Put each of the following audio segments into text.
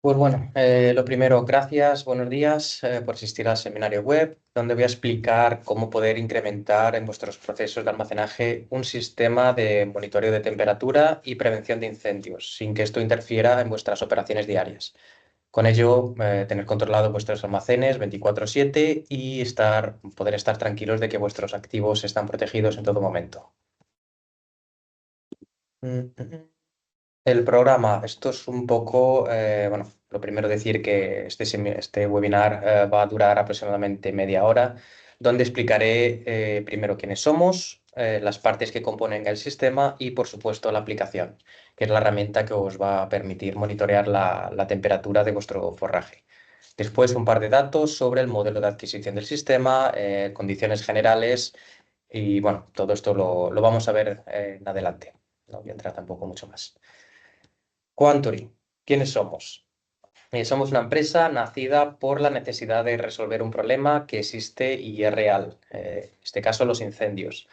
Pues bueno, lo primero, gracias, buenos días por asistir al seminario web, donde voy a explicar cómo poder incrementar en vuestros procesos de almacenaje un sistema de monitoreo de temperatura y prevención de incendios, sin que esto interfiera en vuestras operaciones diarias. Con ello, tener controlado vuestros almacenes 24/7 y poder estar tranquilos de que vuestros activos están protegidos en todo momento. Mm, mm, mm. El programa, esto es un poco, bueno, lo primero decir que este webinar va a durar aproximadamente media hora, donde explicaré primero quiénes somos, las partes que componen el sistema y, por supuesto, la aplicación, que es la herramienta que os va a permitir monitorear la temperatura de vuestro forraje. Después, un par de datos sobre el modelo de adquisición del sistema, condiciones generales y, bueno, todo esto lo vamos a ver en adelante. No voy a entrar tampoco mucho más. Quantory, ¿quiénes somos? Somos una empresa nacida por la necesidad de resolver un problema que existe y es real, en este caso los incendios.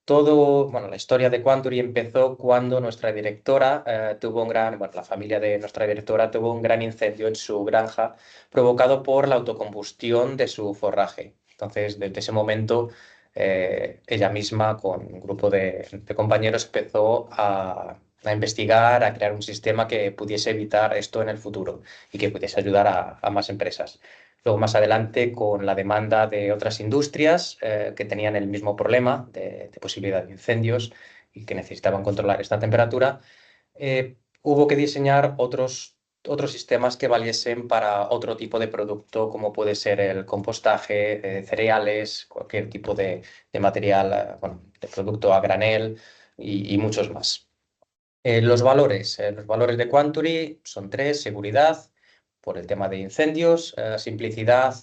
Bueno, la historia de Quantory empezó cuando nuestra directora bueno, la familia de nuestra directora tuvo un gran incendio en su granja provocado por la autocombustión de su forraje. Entonces, desde ese momento, ella misma con un grupo de compañeros empezó a investigar, a crear un sistema que pudiese evitar esto en el futuro y que pudiese ayudar a más empresas. Luego, más adelante, con la demanda de otras industrias que tenían el mismo problema de posibilidad de incendios y que necesitaban controlar esta temperatura, hubo que diseñar otros sistemas que valiesen para otro tipo de producto, como puede ser el compostaje, cereales, cualquier tipo de material, bueno, de producto a granel y muchos más. Los valores de Quantory son tres: seguridad, por el tema de incendios, simplicidad,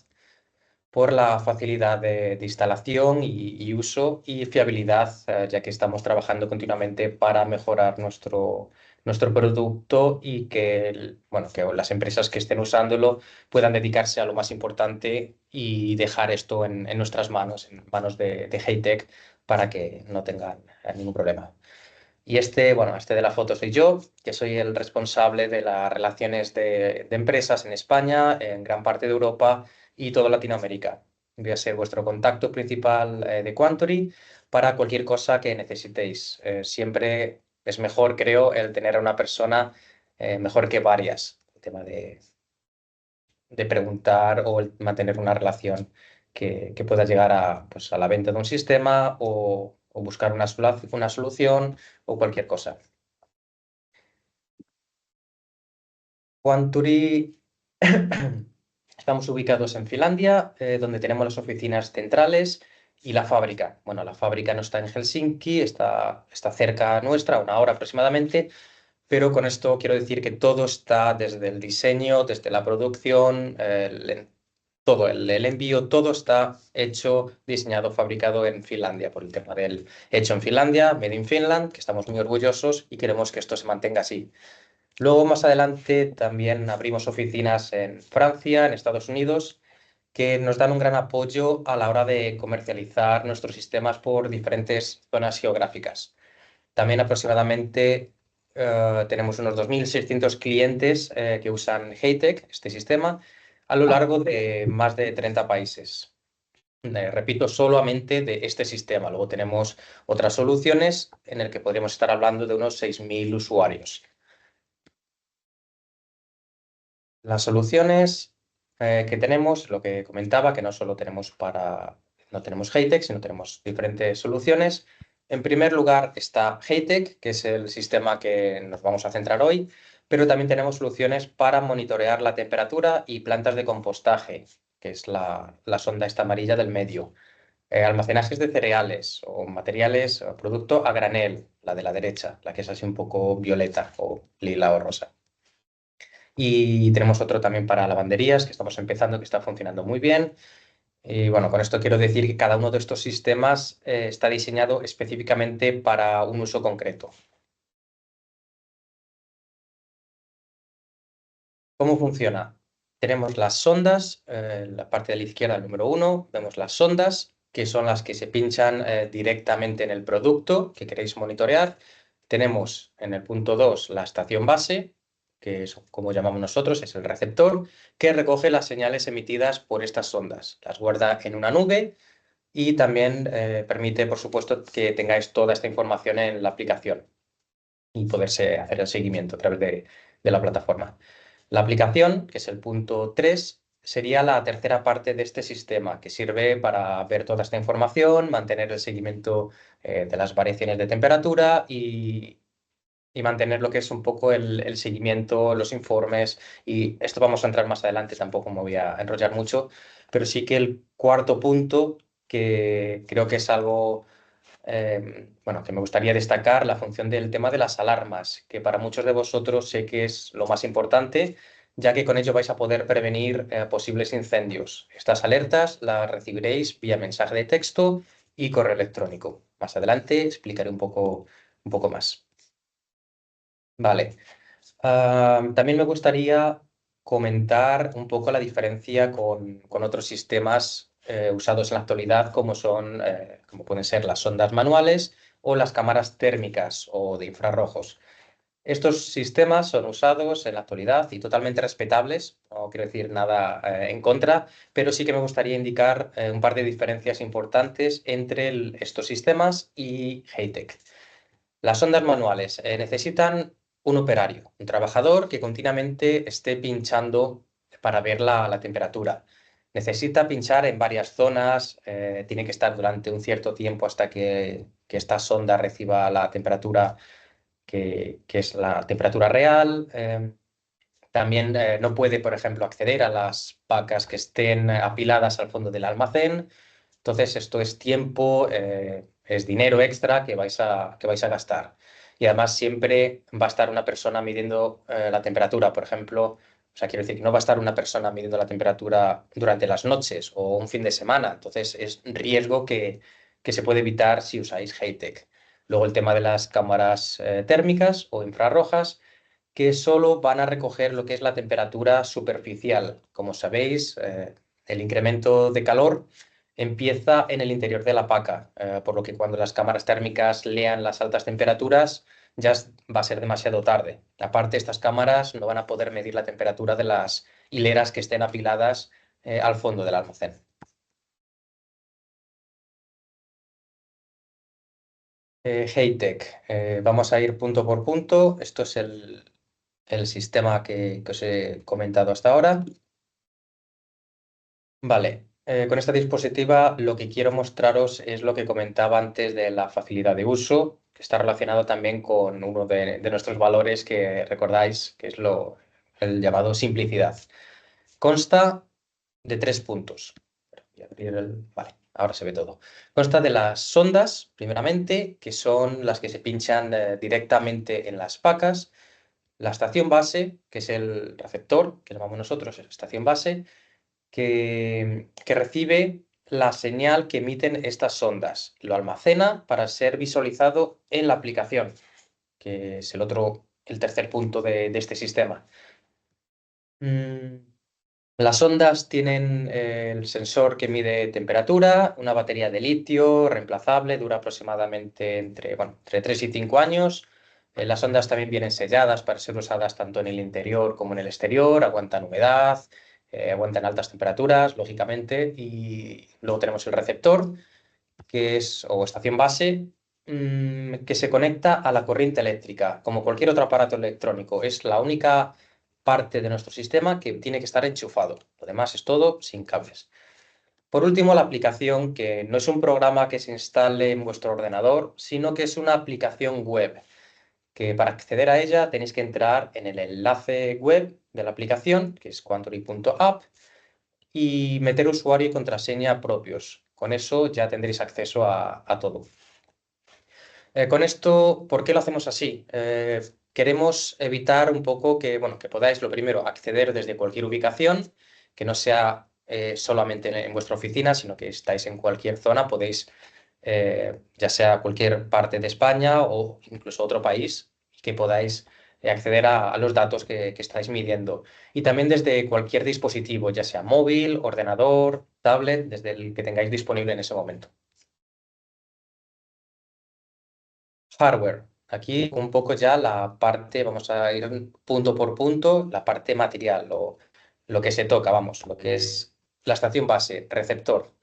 por la facilidad de instalación y uso, y fiabilidad, ya que estamos trabajando continuamente para mejorar nuestro producto y bueno, que las empresas que estén usándolo puedan dedicarse a lo más importante y dejar esto en nuestras manos, en manos de Heytech, para que no tengan ningún problema. Y bueno, este de la foto soy yo, que soy el responsable de las relaciones de empresas en España, en gran parte de Europa y toda Latinoamérica. Voy a ser vuestro contacto principal de Quantory para cualquier cosa que necesitéis. Siempre es mejor, creo, el tener a una persona mejor que varias. El tema de preguntar o el mantener una relación que pueda llegar pues, a la venta de un sistema o buscar una solución o cualquier cosa. Quantory, estamos ubicados en Finlandia, donde tenemos las oficinas centrales y la fábrica. Bueno, la fábrica no está en Helsinki, está cerca nuestra, 1 hora aproximadamente, pero con esto quiero decir que todo está desde el diseño, desde la producción, todo, el envío, todo está hecho, diseñado, fabricado en Finlandia, por el tema del hecho en Finlandia, Made in Finland, que estamos muy orgullosos y queremos que esto se mantenga así. Luego, más adelante, también abrimos oficinas en Francia, en Estados Unidos, que nos dan un gran apoyo a la hora de comercializar nuestros sistemas por diferentes zonas geográficas. También aproximadamente tenemos unos 2.600 clientes que usan Heytech, este sistema, a lo largo de más de 30 países. Repito, solamente de este sistema. Luego tenemos otras soluciones en el que podríamos estar hablando de unos 6.000 usuarios. Las soluciones que tenemos, lo que comentaba, que no solo no tenemos Heytech, sino tenemos diferentes soluciones. En primer lugar está Heytech, que es el sistema que nos vamos a centrar hoy, pero también tenemos soluciones para monitorear la temperatura y plantas de compostaje, que es la sonda esta amarilla del medio. Almacenajes de cereales o materiales o producto a granel, la de la derecha, la que es así un poco violeta o lila o rosa. Y tenemos otro también para lavanderías que estamos empezando, que está funcionando muy bien. Y bueno, con esto quiero decir que cada uno de estos sistemas está diseñado específicamente para un uso concreto. ¿Cómo funciona? Tenemos las sondas, en la parte de la izquierda, el número 1, vemos las sondas, que son las que se pinchan directamente en el producto que queréis monitorear. Tenemos en el punto 2 la estación base, que es como llamamos nosotros, es el receptor, que recoge las señales emitidas por estas sondas. Las guarda en una nube y también permite, por supuesto, que tengáis toda esta información en la aplicación y poderse hacer el seguimiento a través de la plataforma. La aplicación, que es el punto 3, sería la tercera parte de este sistema, que sirve para ver toda esta información, mantener el seguimiento de las variaciones de temperatura y mantener lo que es un poco el seguimiento, los informes. Y esto vamos a entrar más adelante, tampoco me voy a enrollar mucho, pero sí que el cuarto punto, que creo que es algo bueno, que me gustaría destacar la función del tema de las alarmas, que para muchos de vosotros sé que es lo más importante, ya que con ello vais a poder prevenir posibles incendios. Estas alertas las recibiréis vía mensaje de texto y correo electrónico. Más adelante explicaré un poco más. Vale. También me gustaría comentar un poco la diferencia con otros sistemas usados en la actualidad, como son, como pueden ser las sondas manuales o las cámaras térmicas o de infrarrojos. Estos sistemas son usados en la actualidad y totalmente respetables, no quiero decir nada en contra, pero sí que me gustaría indicar un par de diferencias importantes entre estos sistemas y Haytech. Las sondas manuales necesitan un operario, un trabajador que continuamente esté pinchando para ver la temperatura. Necesita pinchar en varias zonas, tiene que estar durante un cierto tiempo hasta que esta sonda reciba la temperatura que es la temperatura real. También no puede, por ejemplo, acceder a las pacas que estén apiladas al fondo del almacén. Entonces, esto es tiempo, es dinero extra que vais a gastar. Y además siempre va a estar una persona midiendo la temperatura, por ejemplo. O sea, quiero decir que no va a estar una persona midiendo la temperatura durante las noches o un fin de semana. Entonces, es riesgo que se puede evitar si usáis Haytech. Luego, el tema de las cámaras térmicas o infrarrojas que solo van a recoger lo que es la temperatura superficial. Como sabéis, el incremento de calor empieza en el interior de la paca, por lo que cuando las cámaras térmicas lean las altas temperaturas ya va a ser demasiado tarde. Aparte, estas cámaras no van a poder medir la temperatura de las hileras que estén apiladas al fondo del almacén. Haytech, vamos a ir punto por punto. Esto es el sistema que os he comentado hasta ahora. Vale, con esta dispositiva lo que quiero mostraros es lo que comentaba antes de la facilidad de uso, que está relacionado también con uno de nuestros valores que recordáis, que es el llamado simplicidad. Consta de 3 puntos. Voy a abrir vale, ahora se ve todo. Consta de las sondas, primeramente, que son las que se pinchan directamente en las pacas, la estación base, que es el receptor, que llamamos nosotros estación base, que recibe la señal que emiten estas sondas. Lo almacena para ser visualizado en la aplicación, que es el tercer punto de este sistema. Las ondas tienen el sensor que mide temperatura, una batería de litio reemplazable, dura aproximadamente entre 3 y 5 años. Las ondas también vienen selladas para ser usadas tanto en el interior como en el exterior, aguantan humedad, aguantan altas temperaturas, lógicamente. Y luego tenemos el receptor, que es, o estación base, que se conecta a la corriente eléctrica, como cualquier otro aparato electrónico. Es la única parte de nuestro sistema que tiene que estar enchufado. Lo demás es todo sin cables. Por último, la aplicación, que no es un programa que se instale en vuestro ordenador, sino que es una aplicación web, que para acceder a ella tenéis que entrar en el enlace web de la aplicación, que es quantory.app, y meter usuario y contraseña propios. Con eso ya tendréis acceso a todo. Con esto, ¿por qué lo hacemos así? Queremos evitar un poco que, bueno, que podáis, lo primero, acceder desde cualquier ubicación, que no sea solamente en vuestra oficina, sino que estáis en cualquier zona, podéis, ya sea cualquier parte de España o incluso otro país, que podáis acceder a los datos que estáis midiendo. Y también desde cualquier dispositivo, ya sea móvil, ordenador, tablet, desde el que tengáis disponible en ese momento. Hardware. Aquí un poco ya la parte, vamos a ir punto por punto, la parte material, lo que se toca, vamos, lo que es la estación base, receptor,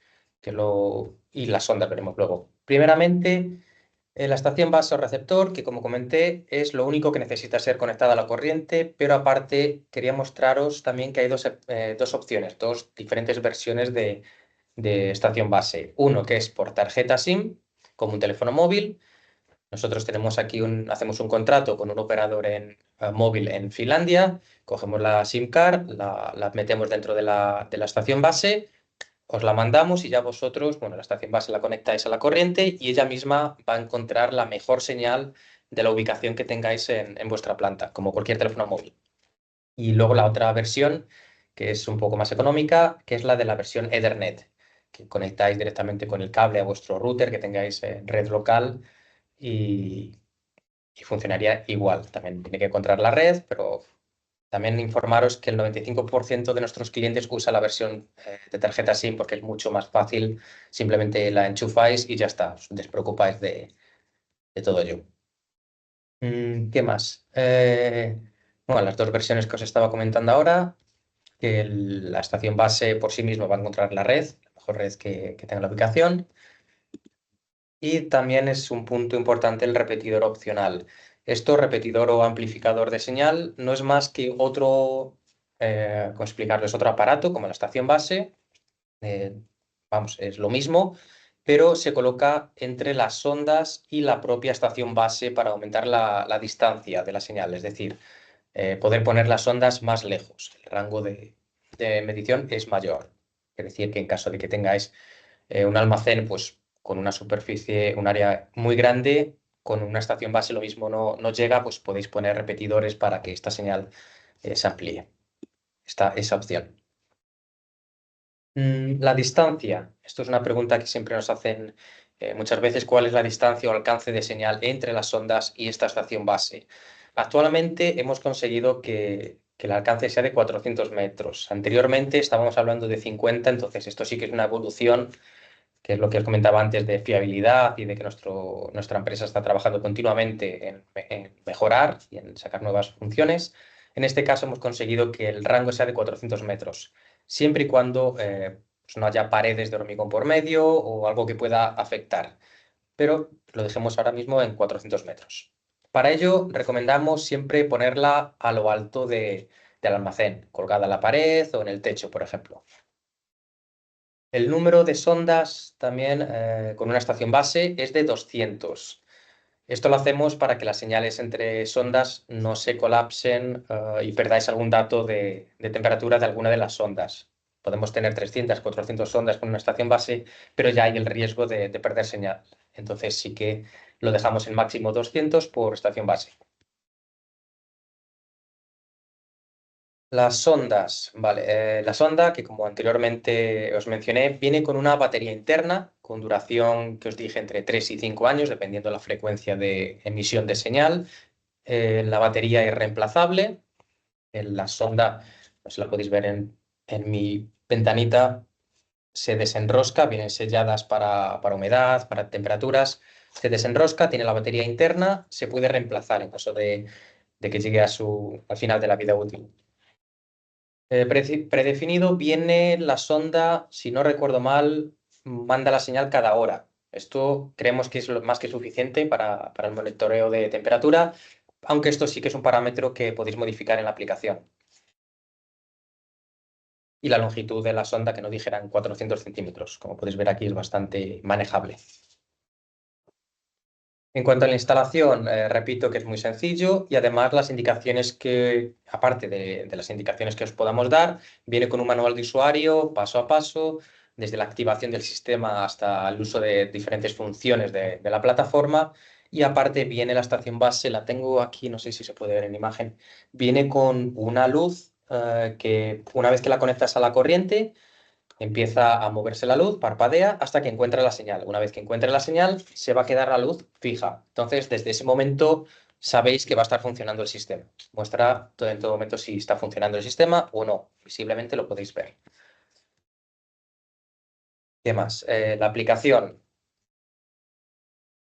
y las ondas veremos luego. Primeramente, la estación base o receptor, que como comenté, es lo único que necesita ser conectada a la corriente, pero aparte quería mostraros también que hay dos opciones, dos diferentes versiones de estación base. Uno que es por tarjeta SIM, como un teléfono móvil. Nosotros tenemos aquí hacemos un contrato con un operador móvil en Finlandia, cogemos la SIM card, la metemos dentro de la estación base, os la mandamos y ya vosotros, bueno, la estación base la conectáis a la corriente y ella misma va a encontrar la mejor señal de la ubicación que tengáis en vuestra planta, como cualquier teléfono móvil. Y luego la otra versión, que es un poco más económica, que es la de la versión Ethernet, que conectáis directamente con el cable a vuestro router que tengáis en red local y, y funcionaría igual. También tiene que encontrar la red, pero también informaros que el 95% de nuestros clientes usa la versión de tarjeta SIM porque es mucho más fácil. Simplemente la enchufáis y ya está. Os despreocupáis de todo ello. ¿Qué más? Bueno, las dos versiones que os estaba comentando ahora, que la estación base por sí misma va a encontrar la red, la mejor red que tenga la ubicación. Y también es un punto importante el repetidor opcional. Esto, repetidor o amplificador de señal, no es más que otro, ¿cómo explicarlo? Es otro aparato como la estación base. eh, vamos, es lo mismo, pero se coloca entre las ondas y la propia estación base para aumentar la distancia de la señal, es decir, poder poner las ondas más lejos. El rango de medición es mayor. Es decir, que en caso de que tengáis un almacén pues, con una superficie, un área muy grande, con una estación base lo mismo no llega, pues podéis poner repetidores para que esta señal se amplíe. Esa opción. La distancia. Esto es una pregunta que siempre nos hacen muchas veces. ¿Cuál es la distancia o alcance de señal entre las ondas y esta estación base? Actualmente hemos conseguido que el alcance sea de 400 metros. Anteriormente estábamos hablando de 50, entonces esto sí que es una evolución, que es lo que os comentaba antes de fiabilidad y de que nuestra empresa está trabajando continuamente en mejorar y en sacar nuevas funciones. En este caso hemos conseguido que el rango sea de 400 metros, siempre y cuando pues no haya paredes de hormigón por medio o algo que pueda afectar, pero lo dejemos ahora mismo en 400 metros. Para ello, recomendamos siempre ponerla a lo alto del almacén, colgada en la pared o en el techo, por ejemplo. El número de sondas también con una estación base es de 200. Esto lo hacemos para que las señales entre sondas no se colapsen y perdáis algún dato de temperatura de alguna de las sondas. Podemos tener 300, 400 sondas con una estación base, pero ya hay el riesgo de perder señal. Entonces sí que lo dejamos en máximo 200 por estación base. Las sondas, vale. La sonda, que como anteriormente os mencioné, viene con una batería interna con duración que os dije entre 3 y 5 años, dependiendo de la frecuencia de emisión de señal. La batería es reemplazable. La sonda, pues la podéis ver en mi ventanita, se desenrosca, vienen selladas para humedad, para temperaturas. Se desenrosca, tiene la batería interna, se puede reemplazar en caso de que llegue al final de la vida útil. Predefinido viene la sonda, si no recuerdo mal, manda la señal cada hora. Esto creemos que es más que suficiente para el monitoreo de temperatura, aunque esto sí que es un parámetro que podéis modificar en la aplicación. Y la longitud de la sonda, que no dijeran 400 centímetros. Como podéis ver aquí, es bastante manejable. En cuanto a la instalación, repito que es muy sencillo y además las indicaciones aparte de las indicaciones que os podamos dar, viene con un manual de usuario paso a paso, desde la activación del sistema hasta el uso de diferentes funciones de la plataforma. Y aparte viene la estación base, la tengo aquí, no sé si se puede ver en imagen, viene con una luz que una vez que la conectas a la corriente, empieza a moverse la luz, parpadea hasta que encuentra la señal. Una vez que encuentre la señal, se va a quedar la luz fija. Entonces, desde ese momento sabéis que va a estar funcionando el sistema. Muestra en todo momento si está funcionando el sistema o no. Visiblemente lo podéis ver. ¿Qué más? La aplicación.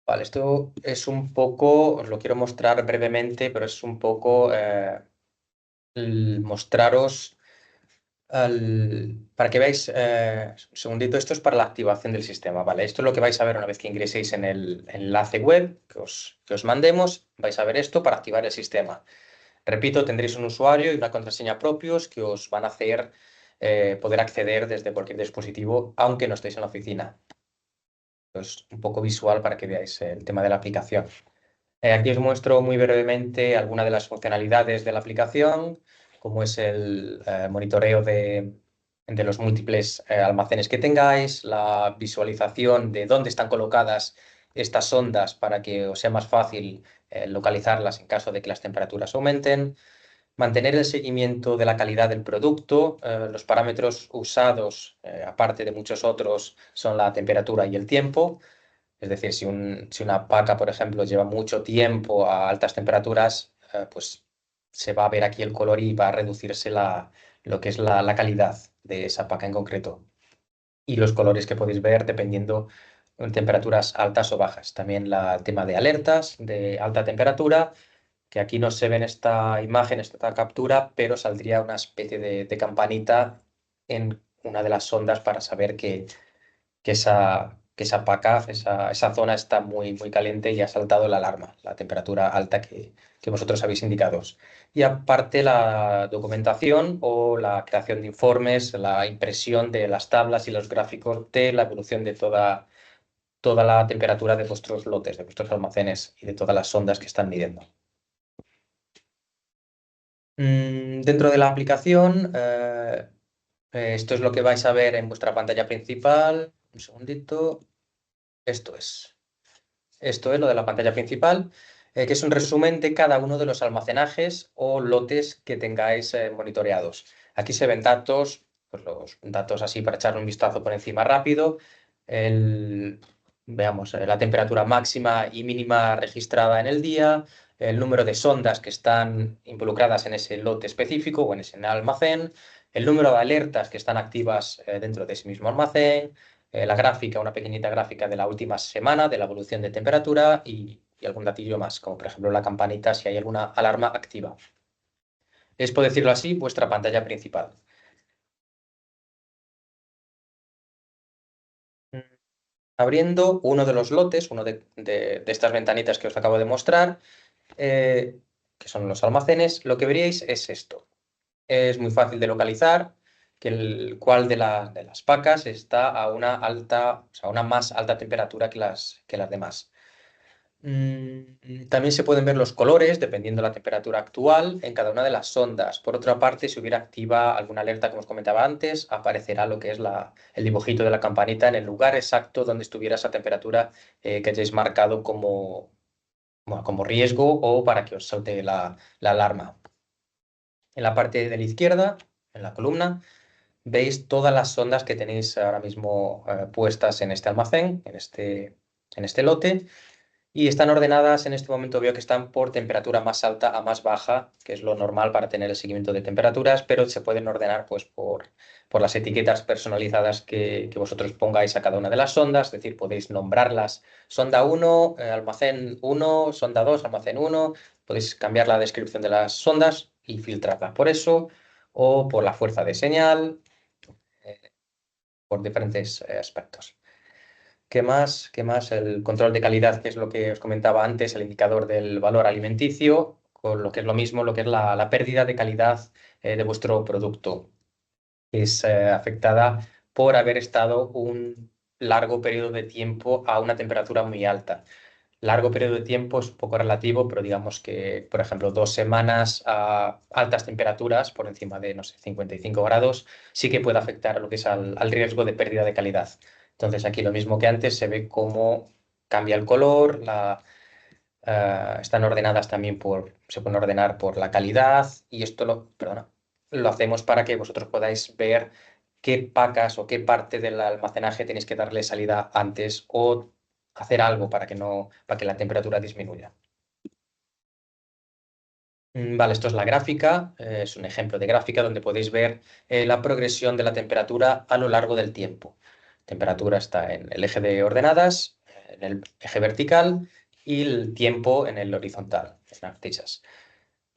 Vale, esto es un poco, os lo quiero mostrar brevemente, pero es un poco mostraros para que veáis, un segundito, esto es para la activación del sistema, ¿vale? Esto es lo que vais a ver una vez que ingreséis en el enlace web que os mandemos, vais a ver esto para activar el sistema. Repito, tendréis un usuario y una contraseña propios que os van a hacer poder acceder desde cualquier dispositivo, aunque no estéis en la oficina. Es un poco visual para que veáis el tema de la aplicación. Aquí os muestro muy brevemente algunas de las funcionalidades de la aplicación, como es el monitoreo de los múltiples almacenes que tengáis, la visualización de dónde están colocadas estas sondas para que os sea más fácil localizarlas en caso de que las temperaturas aumenten, mantener el seguimiento de la calidad del producto. Los parámetros usados, aparte de muchos otros, son la temperatura y el tiempo. Es decir, si una paca, por ejemplo, lleva mucho tiempo a altas temperaturas, pues se va a ver aquí el color y va a reducirse lo que es la calidad de esa paca en concreto. Y los colores que podéis ver dependiendo de temperaturas altas o bajas. También el tema de alertas de alta temperatura, que aquí no se ve en esta imagen, esta captura, pero saldría una especie de campanita en una de las sondas para saber que esa paca, esa zona está muy caliente y ha saltado la alarma, la temperatura alta que vosotros habéis indicado. Y aparte la documentación o la creación de informes, la impresión de las tablas y los gráficos de la evolución de toda la temperatura de vuestros lotes, de vuestros almacenes y de todas las sondas que están midiendo. Dentro de la aplicación, esto es lo que vais a ver en vuestra pantalla principal. Un segundito. Esto es. Esto es lo de la pantalla principal, que es un resumen de cada uno de los almacenajes o lotes que tengáis monitoreados. Aquí se ven datos, pues los datos así para echar un vistazo por encima rápido. Veamos, la temperatura máxima y mínima registrada en el día, el número de sondas que están involucradas en ese lote específico o en ese almacén, el número de alertas que están activas dentro de ese mismo almacén, la gráfica, una pequeñita gráfica de la última semana de la evolución de temperatura y algún datillo más, como por ejemplo la campanita si hay alguna alarma activa. Es, por decirlo así, vuestra pantalla principal. Mm, Abriendo uno de los lotes, uno de estas ventanitas que os acabo de mostrar, eh, que son los almacenes, lo que veríais es esto. Es muy fácil de localizar que cuál de las pacas está a una alta, o sea, a una más alta temperatura que las demás. También se pueden ver los colores dependiendo de la temperatura actual en cada una de las sondas. Por otra parte, si hubiera activa alguna alerta, como os comentaba antes, aparecerá lo que es el dibujito de la campanita en el lugar exacto donde estuviera esa temperatura que hayáis marcado como, bueno, como riesgo o para que os salte la alarma. En la parte de la izquierda, en la columna, veis todas las sondas que tenéis ahora mismo puestas en este almacén, en este lote. Y están ordenadas, en este momento veo que están por temperatura más alta a más baja, que es lo normal para tener el seguimiento de temperaturas, pero se pueden ordenar pues, por las etiquetas personalizadas que vosotros pongáis a cada una de las sondas, es decir, podéis nombrarlas sonda 1, almacén 1, sonda 2, almacén 1, podéis cambiar la descripción de las sondas y filtrarlas por eso, o por la fuerza de señal, eh, por diferentes aspectos. ¿Qué más? ¿Qué más? El control de calidad, que es lo que os comentaba antes, el indicador del valor alimenticio, con lo que es lo mismo, lo que es la pérdida de calidad de vuestro producto, que es afectada por haber estado un largo periodo de tiempo a una temperatura muy alta. Largo periodo de tiempo es un poco relativo, pero digamos que, por ejemplo, 2 semanas a altas temperaturas, por encima de, no sé, 55 grados, sí que puede afectar a lo que es al riesgo de pérdida de calidad. Entonces, aquí lo mismo que antes, se ve cómo cambia el color, están ordenadas también se pueden ordenar por la calidad y esto perdona, lo hacemos para que vosotros podáis ver qué pacas o qué parte del almacenaje tenéis que darle salida antes o hacer algo para que la temperatura disminuya. Vale, esto es la gráfica, es un ejemplo de gráfica donde podéis ver la progresión de la temperatura a lo largo del tiempo. Temperatura está en el eje de ordenadas, en el eje vertical y el tiempo en el horizontal, en las flechas.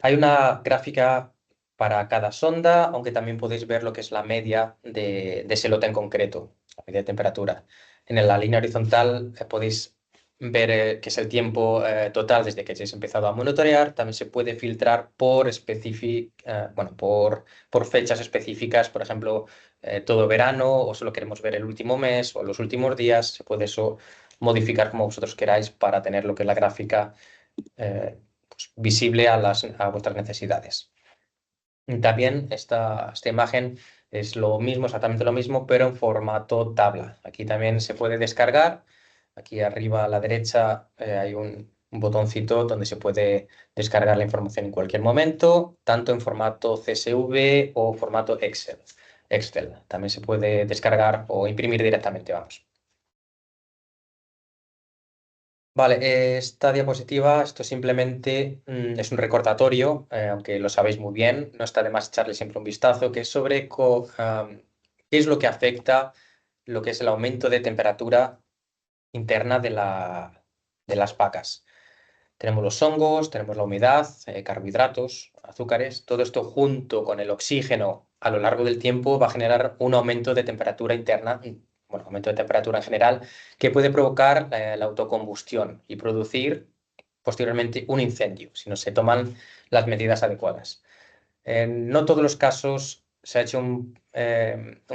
Hay una gráfica para cada sonda, aunque también podéis ver lo que es la media de ese lote en concreto, la media de temperatura. En la línea horizontal podéis ver qué es el tiempo total desde que hayáis empezado a monitorear. También se puede filtrar bueno, por fechas específicas, por ejemplo, todo verano, o solo queremos ver el último mes o los últimos días. Se puede eso modificar como vosotros queráis para tener lo que es la gráfica pues, visible a vuestras necesidades. También esta imagen es lo mismo, exactamente lo mismo, pero en formato tabla. Aquí también se puede descargar. Aquí arriba a la derecha hay un botoncito donde se puede descargar la información en cualquier momento, tanto en formato CSV o formato Excel. Excel también se puede descargar o imprimir directamente, vamos. Vale, esta diapositiva, esto simplemente es un recordatorio, aunque lo sabéis muy bien, no está de más echarle siempre un vistazo, que es sobre qué es lo que afecta lo que es el aumento de temperatura interna de las vacas. Tenemos los hongos, tenemos la humedad, carbohidratos, azúcares, todo esto junto con el oxígeno a lo largo del tiempo va a generar un aumento de temperatura interna, bueno, aumento de temperatura en general, que puede provocar la autocombustión y producir posteriormente un incendio, si no se toman las medidas adecuadas. En no todos los casos se ha hecho un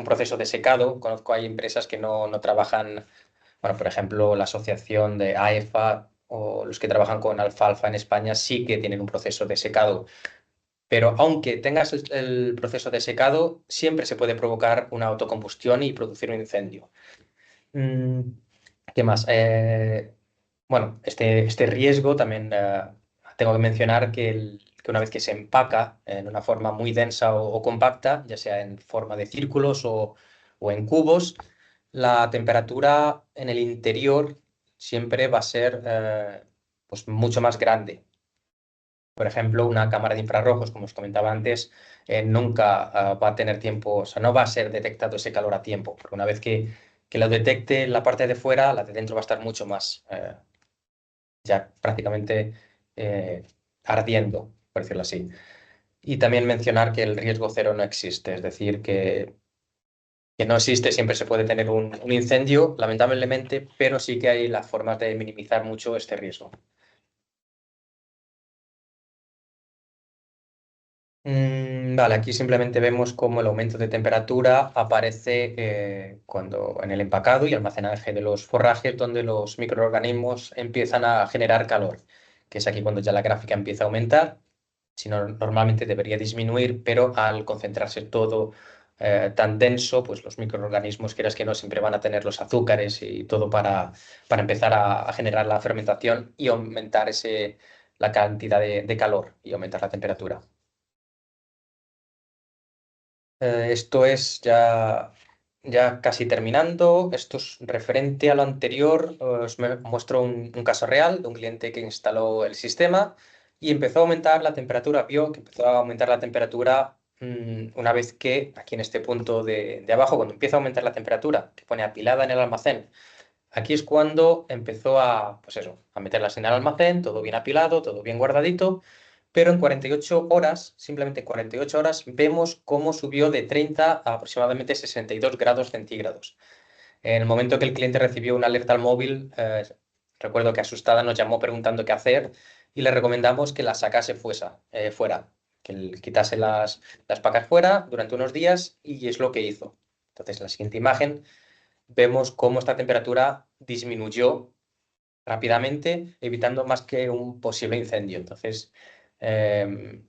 proceso de secado. Conozco hay empresas que no trabajan, bueno, por ejemplo, la asociación de AEFA o los que trabajan con alfalfa en España sí que tienen un proceso de secado. Pero aunque tengas el proceso de secado, siempre se puede provocar una autocombustión y producir un incendio. Mm, ¿Qué más? Bueno, este riesgo también tengo que mencionar que una vez que se empaca en una forma muy densa o compacta, ya sea en forma de círculos o en cubos, la temperatura en el interior siempre va a ser pues mucho más grande. Por ejemplo, una cámara de infrarrojos, como os comentaba antes, nunca va a tener tiempo, o sea, no va a ser detectado ese calor a tiempo, porque una vez que lo detecte la parte de fuera, la de dentro va a estar mucho más, ya prácticamente eh, ardiendo, por decirlo así. Y también mencionar que el riesgo cero no existe, es decir, que no existe, siempre se puede tener un incendio, lamentablemente, pero sí que hay las formas de minimizar mucho este riesgo. Vale, aquí simplemente vemos cómo el aumento de temperatura aparece cuando en el empacado y almacenaje de los forrajes, donde los microorganismos empiezan a generar calor, que es aquí cuando ya la gráfica empieza a aumentar. Si no, normalmente debería disminuir, pero al concentrarse todo tan denso, pues los microorganismos, quieras que no, siempre van a tener los azúcares y todo para empezar a generar la fermentación y aumentar la cantidad de calor y aumentar la temperatura. Esto es ya casi terminando. Esto es referente a lo anterior. Muestro un caso real de un cliente que instaló el sistema y empezó a aumentar la temperatura. Vio que empezó a aumentar la temperatura una vez que aquí en este punto de abajo, cuando empieza a aumentar la temperatura, que pone apilada en el almacén, aquí es cuando empezó pues eso, a meterlas en el almacén, todo bien apilado, todo bien guardadito, pero en 48 horas, simplemente 48 horas, vemos cómo subió de 30 a aproximadamente 62 grados centígrados. En el momento que el cliente recibió una alerta al móvil, recuerdo que asustada nos llamó preguntando qué hacer y le recomendamos que la sacase fuera, que quitase las pacas fuera durante unos días y es lo que hizo. Entonces, la siguiente imagen vemos cómo esta temperatura disminuyó rápidamente, evitando más que un posible incendio. Entonces,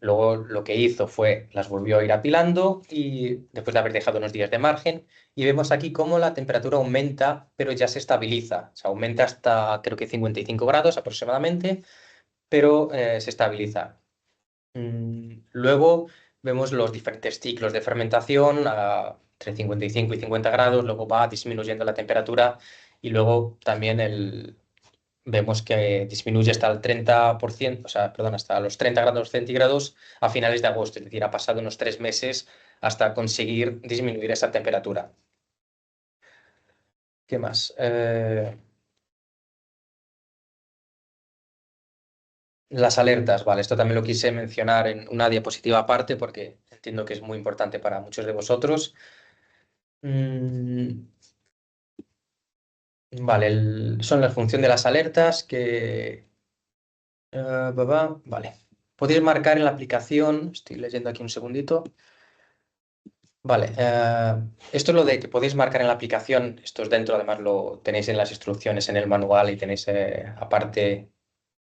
luego lo que hizo fue las volvió a ir apilando y después de haber dejado unos días de margen, y vemos aquí cómo la temperatura aumenta, pero ya se estabiliza. O sea, aumenta hasta creo que 55 grados aproximadamente, pero se estabiliza. Luego vemos los diferentes ciclos de fermentación entre 55 y 50 grados, luego va disminuyendo la temperatura y luego también vemos que disminuye hasta el 30%, o sea, perdón, hasta los 30 grados centígrados a finales de agosto, es decir, ha pasado unos 3 meses hasta conseguir disminuir esa temperatura. ¿Qué más? Las alertas, vale, esto también lo quise mencionar en una diapositiva aparte porque entiendo que es muy importante para muchos de vosotros. Mm, vale, son la función de las alertas que... vale. Podéis marcar en la aplicación, estoy leyendo aquí un segundito. Vale, esto es lo de que podéis marcar en la aplicación, esto es dentro, además lo tenéis en las instrucciones, en el manual y tenéis aparte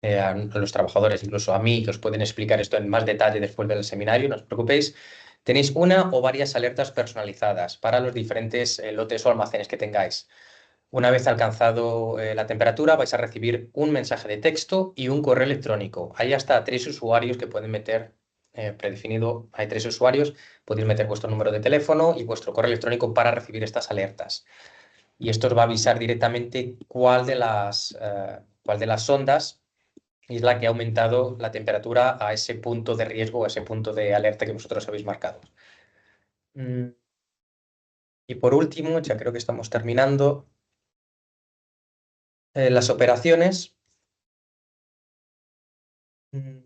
a los trabajadores, incluso a mí, que os pueden explicar esto en más detalle después del seminario, no os preocupéis. Tenéis una o varias alertas personalizadas para los diferentes lotes o almacenes que tengáis. Una vez alcanzado la temperatura, vais a recibir un mensaje de texto y un correo electrónico. Hay hasta 3 usuarios que pueden meter, predefinido, hay 3 usuarios, podéis meter vuestro número de teléfono y vuestro correo electrónico para recibir estas alertas. Y esto os va a avisar directamente cuál de las sondas es la que ha aumentado la temperatura a ese punto de riesgo, a ese punto de alerta que vosotros habéis marcado. Mm, Y por último, ya creo que estamos terminando, las operaciones. Mm,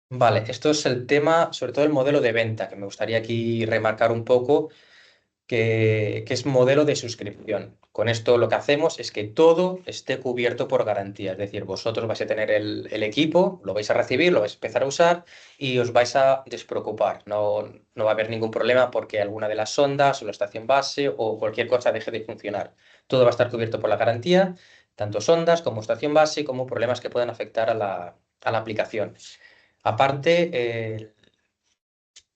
Vale, esto es el tema, sobre todo el modelo de venta, que me gustaría aquí remarcar un poco, que es modelo de suscripción. Con esto lo que hacemos es que todo esté cubierto por garantía, es decir, vosotros vais a tener el equipo, lo vais a recibir, lo vais a empezar a usar y os vais a despreocupar. No va a haber ningún problema porque alguna de las sondas o la estación base o cualquier cosa deje de funcionar. Todo va a estar cubierto por la garantía, tanto sondas como estación base, como problemas que puedan afectar a la aplicación. Aparte,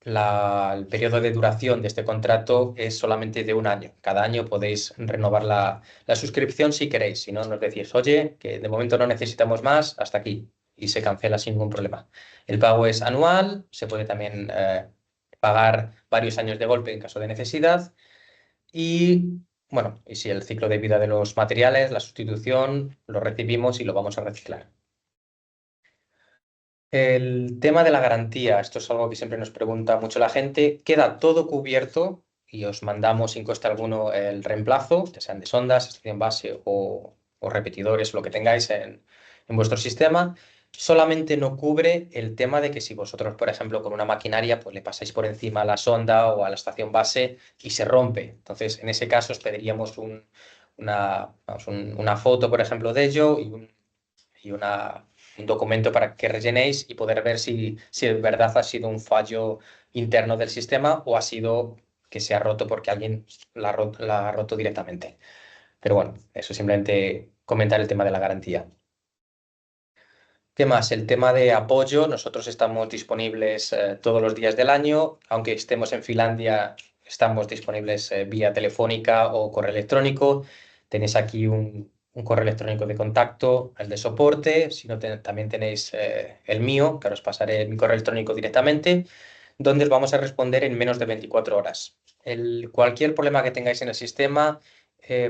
el periodo de duración de este contrato es solamente de un año. Cada año podéis renovar la suscripción si queréis. Si no, nos decís, oye, que de momento no necesitamos más, hasta aquí. Y se cancela sin ningún problema. El pago es anual, se puede también pagar varios años de golpe en caso de necesidad. Y bueno, y si el ciclo de vida de los materiales, la sustitución, lo recibimos y lo vamos a reciclar. El tema de la garantía, esto es algo que siempre nos pregunta mucho la gente. Queda todo cubierto y os mandamos sin coste alguno el reemplazo, ya sean de sondas, estación base o repetidores, lo que tengáis en vuestro sistema. Solamente no cubre el tema de que si vosotros, por ejemplo, con una maquinaria, pues le pasáis por encima a la sonda o a la estación base y se rompe. Entonces, en ese caso, os pediríamos una foto, por ejemplo, de ello y un documento para que rellenéis y poder ver si de verdad ha sido un fallo interno del sistema o ha sido que se ha roto porque alguien la ha roto directamente. Pero bueno, eso simplemente comentar el tema de la garantía. ¿Qué más? El tema de apoyo. Nosotros estamos disponibles todos los días del año. Aunque estemos en Finlandia, estamos disponibles vía telefónica o correo electrónico. Tenéis aquí un correo electrónico de contacto, el de soporte. Si no, también tenéis el mío, que ahora os pasaré mi correo electrónico directamente, donde os vamos a responder en menos de 24 horas. Cualquier problema que tengáis en el sistema,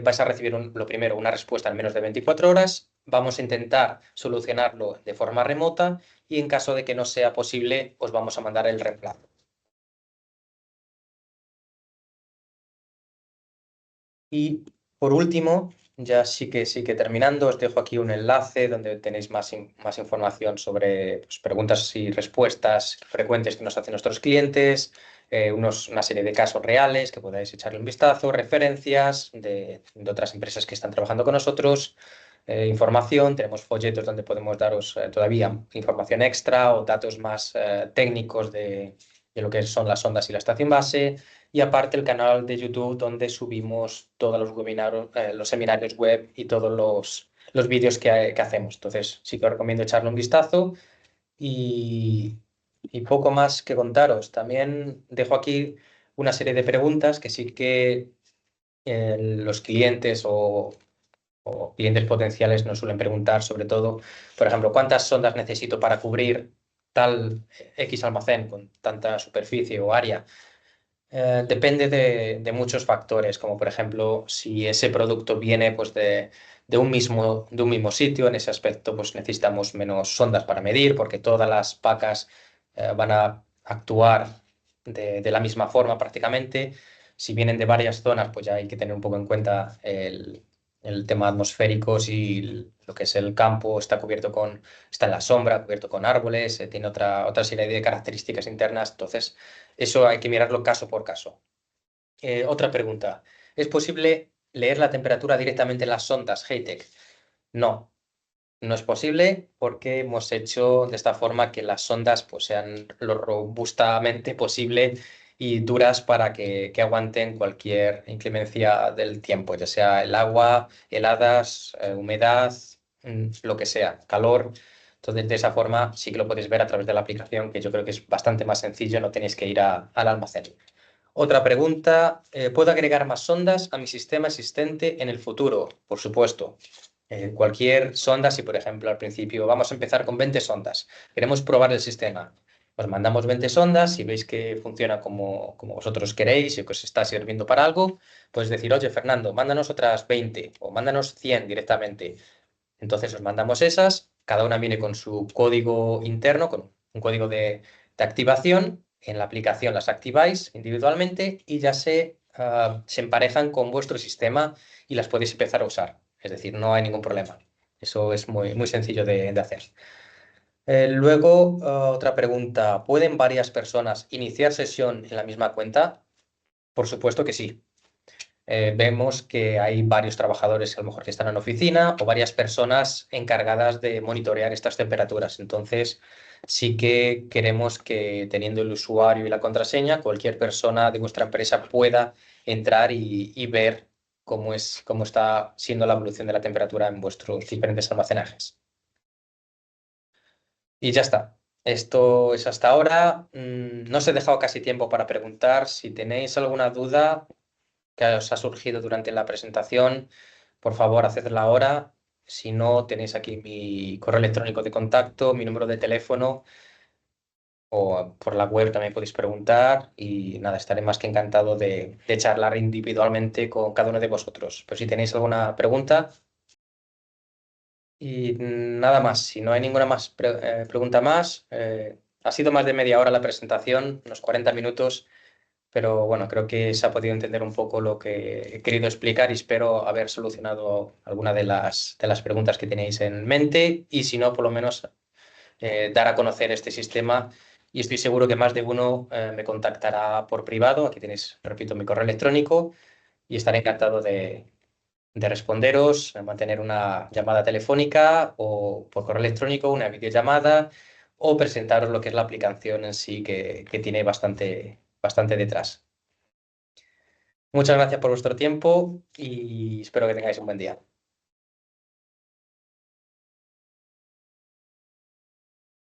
vais a recibir lo primero, una respuesta en menos de 24 horas. Vamos a intentar solucionarlo de forma remota y en caso de que no sea posible, os vamos a mandar el reemplazo. Y por último, ya sí que terminando, os dejo aquí un enlace donde tenéis más información sobre pues, preguntas y respuestas frecuentes que nos hacen nuestros clientes, una serie de casos reales que podáis echarle un vistazo, referencias de otras empresas que están trabajando con nosotros, información, tenemos folletos donde podemos daros todavía información extra o datos más técnicos de lo que son las ondas y la estación base. Y aparte el canal de YouTube donde subimos todos los webinarios, los seminarios web y todos los vídeos que hacemos. Entonces sí que os recomiendo echarle un vistazo y, y poco más que contaros. También dejo aquí una serie de preguntas que sí que los clientes o clientes potenciales nos suelen preguntar, sobre todo, por ejemplo, ¿cuántas sondas necesito para cubrir tal X almacén con tanta superficie o área? Depende de muchos factores, como por ejemplo, si ese producto viene pues, de un mismo sitio, en ese aspecto pues, necesitamos menos sondas para medir, porque todas las pacas van a actuar de la misma forma prácticamente. Si vienen de varias zonas, pues ya hay que tener un poco en cuenta el tema atmosférico, si lo que es el campo está en la sombra, cubierto con árboles, tiene otra serie de características internas, entonces eso hay que mirarlo caso por caso. Otra pregunta, ¿es posible leer la temperatura directamente en las sondas HATEC? No. No es posible porque hemos hecho de esta forma que las sondas pues, sean lo robustamente posible y duras para que aguanten cualquier inclemencia del tiempo, ya sea el agua, heladas, humedad, lo que sea, calor. Entonces, de esa forma sí que lo podéis ver a través de la aplicación, que yo creo que es bastante más sencillo, no tenéis que ir al almacén. Otra pregunta, ¿puedo agregar más sondas a mi sistema existente en el futuro? Por supuesto. Cualquier sonda, si por ejemplo al principio vamos a empezar con 20 sondas, queremos probar el sistema, os mandamos 20 sondas, si veis que funciona como vosotros queréis y que os está sirviendo para algo, pues decir, oye Fernando, mándanos otras 20 o mándanos 100 directamente. Entonces os mandamos esas, cada una viene con su código interno, con un código de activación. En la aplicación las activáis individualmente y ya se emparejan con vuestro sistema y las podéis empezar a usar. Es decir, no hay ningún problema. Eso es muy sencillo de hacer. Luego, otra pregunta. ¿Pueden varias personas iniciar sesión en la misma cuenta? Por supuesto que sí. Vemos que hay varios trabajadores a lo mejor que están en oficina o varias personas encargadas de monitorear estas temperaturas. Entonces, sí que queremos que teniendo el usuario y la contraseña, cualquier persona de vuestra empresa pueda entrar y ver cómo está siendo la evolución de la temperatura en vuestros diferentes almacenajes. Y ya está. Esto es hasta ahora. No os he dejado casi tiempo para preguntar. Si tenéis alguna duda que os ha surgido durante la presentación, por favor, hacedla ahora. Si no, tenéis aquí mi correo electrónico de contacto, mi número de teléfono o por la web también podéis preguntar y nada, estaré más que encantado de charlar individualmente con cada uno de vosotros. Pero si tenéis alguna pregunta y nada más, si no hay ninguna más pregunta más, ha sido más de media hora la presentación, unos 40 minutos. Pero bueno, creo que se ha podido entender un poco lo que he querido explicar y espero haber solucionado alguna de las preguntas que tenéis en mente y si no, por lo menos dar a conocer este sistema y estoy seguro que más de uno me contactará por privado. Aquí tenéis, repito, mi correo electrónico y estaré encantado de responderos, mantener una llamada telefónica o por correo electrónico, una videollamada o presentaros lo que es la aplicación en sí que tiene bastante detrás. Muchas gracias por vuestro tiempo y espero que tengáis un buen día.